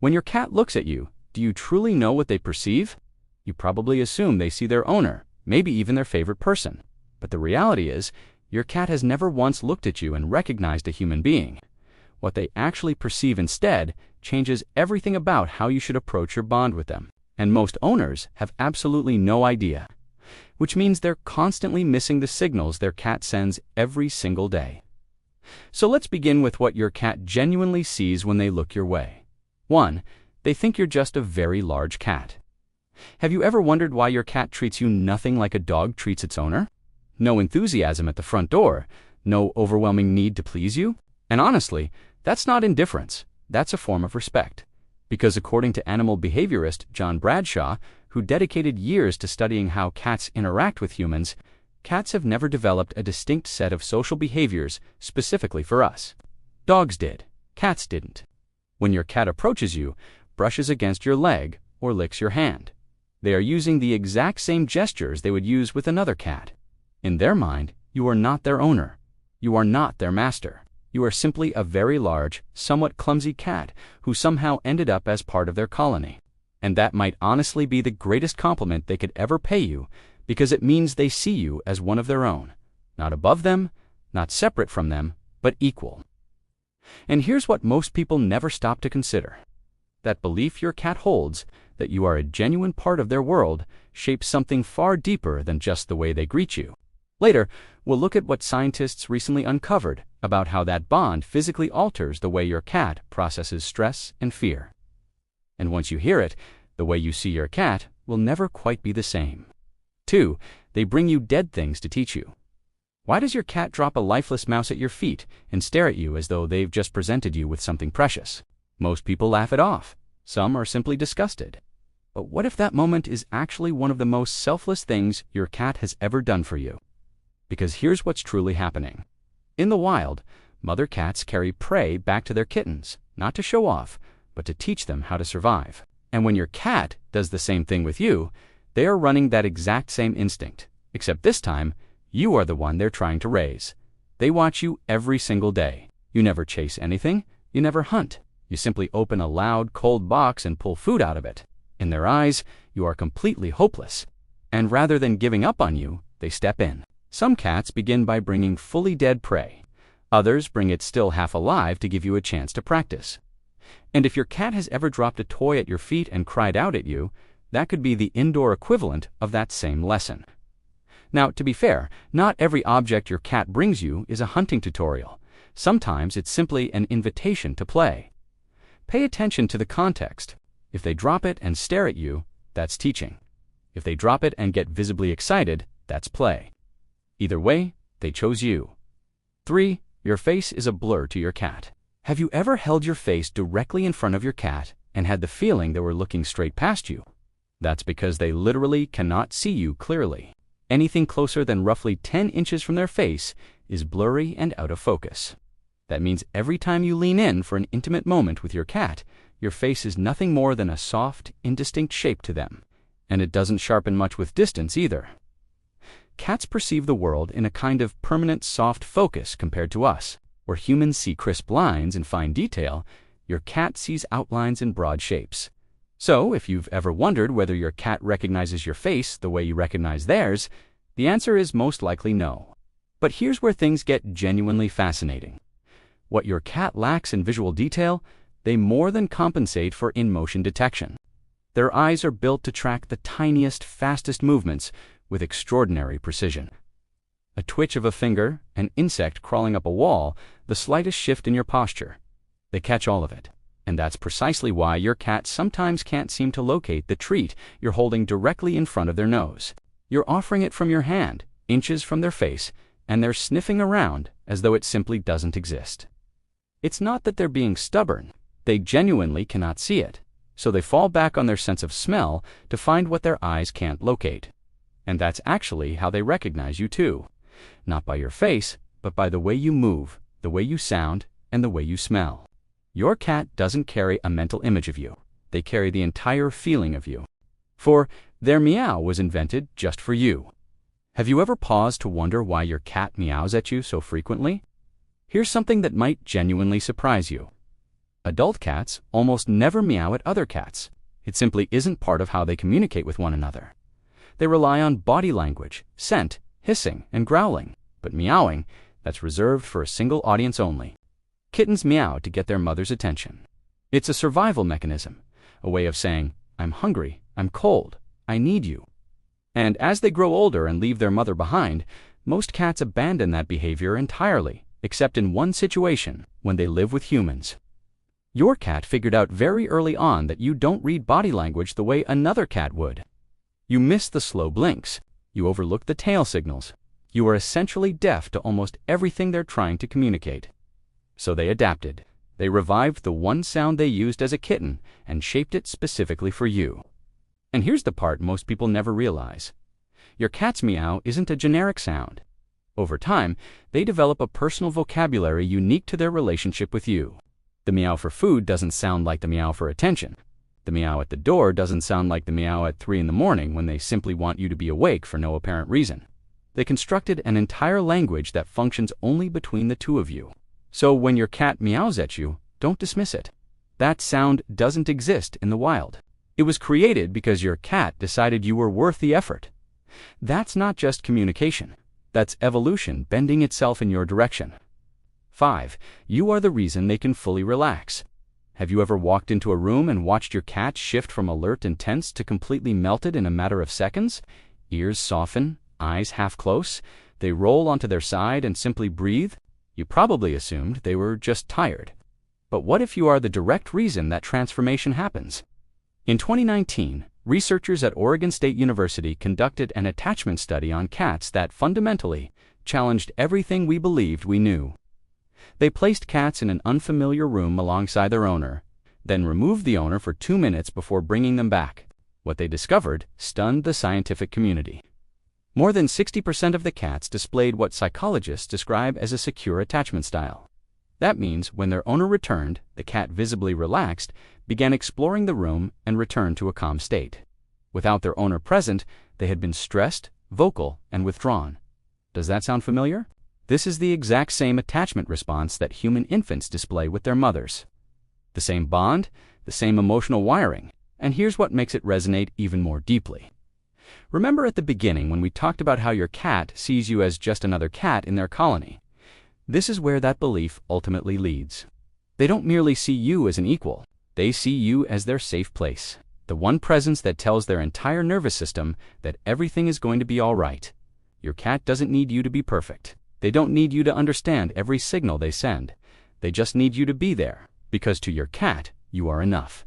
When your cat looks at you, do you truly know what they perceive? You probably assume they see their owner, maybe even their favorite person. But the reality is, your cat has never once looked at you and recognized a human being. What they actually perceive instead changes everything about how you should approach your bond with them. And most owners have absolutely no idea, which means they're constantly missing the signals their cat sends every single day. So let's begin with what your cat genuinely sees when they look your way. 1. They think you're just a very large cat. Have you ever wondered why your cat treats you nothing like a dog treats its owner? No enthusiasm at the front door, no overwhelming need to please you? And honestly, that's not indifference, that's a form of respect. Because according to animal behaviorist John Bradshaw, who dedicated years to studying how cats interact with humans, cats have never developed a distinct set of social behaviors specifically for us. Dogs did, cats didn't. When your cat approaches you, brushes against your leg, or licks your hand, they are using the exact same gestures they would use with another cat. In their mind, you are not their owner. You are not their master. You are simply a very large, somewhat clumsy cat who somehow ended up as part of their colony. And that might honestly be the greatest compliment they could ever pay you, because it means they see you as one of their own. Not above them, not separate from them, but equal. And here's what most people never stop to consider. That belief your cat holds, that you are a genuine part of their world, shapes something far deeper than just the way they greet you. Later, we'll look at what scientists recently uncovered about how that bond physically alters the way your cat processes stress and fear. And once you hear it, the way you see your cat will never quite be the same. 2. They bring you dead things to teach you. Why does your cat drop a lifeless mouse at your feet and stare at you as though they've just presented you with something precious? Most people laugh it off. Some are simply disgusted. But what if that moment is actually one of the most selfless things your cat has ever done for you? Because here's what's truly happening. In the wild, mother cats carry prey back to their kittens, not to show off, but to teach them how to survive. And when your cat does the same thing with you, they are running that exact same instinct, except this time, you are the one they're trying to raise. They watch you every single day. You never chase anything, you never hunt. You simply open a loud, cold box and pull food out of it. In their eyes, you are completely hopeless. And rather than giving up on you, they step in. Some cats begin by bringing fully dead prey. Others bring it still half alive to give you a chance to practice. And if your cat has ever dropped a toy at your feet and cried out at you, that could be the indoor equivalent of that same lesson. Now, to be fair, not every object your cat brings you is a hunting tutorial. Sometimes it's simply an invitation to play. Pay attention to the context. If they drop it and stare at you, that's teaching. If they drop it and get visibly excited, that's play. Either way, they chose you. 3. Your face is a blur to your cat. Have you ever held your face directly in front of your cat and had the feeling they were looking straight past you? That's because they literally cannot see you clearly. Anything closer than roughly 10 inches from their face is blurry and out of focus. That means every time you lean in for an intimate moment with your cat, your face is nothing more than a soft, indistinct shape to them. And it doesn't sharpen much with distance either. Cats perceive the world in a kind of permanent soft focus compared to us. Where humans see crisp lines and fine detail, your cat sees outlines and broad shapes. So, if you've ever wondered whether your cat recognizes your face the way you recognize theirs, the answer is most likely no. But here's where things get genuinely fascinating. What your cat lacks in visual detail, they more than compensate for in motion detection. Their eyes are built to track the tiniest, fastest movements with extraordinary precision. A twitch of a finger, an insect crawling up a wall, the slightest shift in your posture. They catch all of it. And that's precisely why your cat sometimes can't seem to locate the treat you're holding directly in front of their nose. You're offering it from your hand, inches from their face, and they're sniffing around as though it simply doesn't exist. It's not that they're being stubborn. They genuinely cannot see it. So they fall back on their sense of smell to find what their eyes can't locate. And that's actually how they recognize you too. Not by your face, but by the way you move, the way you sound, and the way you smell. Your cat doesn't carry a mental image of you. They carry the entire feeling of you. For their meow was invented just for you. Have you ever paused to wonder why your cat meows at you so frequently? Here's something that might genuinely surprise you. Adult cats almost never meow at other cats. It simply isn't part of how they communicate with one another. They rely on body language, scent, hissing, and growling, but meowing, that's reserved for a single audience only. Kittens meow to get their mother's attention. It's a survival mechanism, a way of saying, "I'm hungry, I'm cold, I need you." And as they grow older and leave their mother behind, most cats abandon that behavior entirely, except in one situation, when they live with humans. Your cat figured out very early on that you don't read body language the way another cat would. You miss the slow blinks. You overlook the tail signals. You are essentially deaf to almost everything they're trying to communicate. So they adapted. They revived the one sound they used as a kitten and shaped it specifically for you. And here's the part most people never realize. Your cat's meow isn't a generic sound. Over time, they develop a personal vocabulary unique to their relationship with you. The meow for food doesn't sound like the meow for attention. The meow at the door doesn't sound like the meow at 3 in the morning when they simply want you to be awake for no apparent reason. They constructed an entire language that functions only between the two of you. So when your cat meows at you, don't dismiss it. That sound doesn't exist in the wild. It was created because your cat decided you were worth the effort. That's not just communication. That's evolution bending itself in your direction. 5. You are the reason they can fully relax. Have you ever walked into a room and watched your cat shift from alert and tense to completely melted in a matter of seconds? Ears soften, eyes half close, they roll onto their side and simply breathe? You probably assumed they were just tired. But what if you are the direct reason that transformation happens? In 2019, researchers at Oregon State University conducted an attachment study on cats that fundamentally challenged everything we believed we knew. They placed cats in an unfamiliar room alongside their owner, then removed the owner for 2 minutes before bringing them back. What they discovered stunned the scientific community. More than 60% of the cats displayed what psychologists describe as a secure attachment style. That means when their owner returned, the cat visibly relaxed, began exploring the room, and returned to a calm state. Without their owner present, they had been stressed, vocal, and withdrawn. Does that sound familiar? This is the exact same attachment response that human infants display with their mothers. The same bond, the same emotional wiring, and here's what makes it resonate even more deeply. Remember at the beginning when we talked about how your cat sees you as just another cat in their colony? This is where that belief ultimately leads. They don't merely see you as an equal, they see you as their safe place. The one presence that tells their entire nervous system that everything is going to be all right. Your cat doesn't need you to be perfect. They don't need you to understand every signal they send. They just need you to be there, because to your cat, you are enough.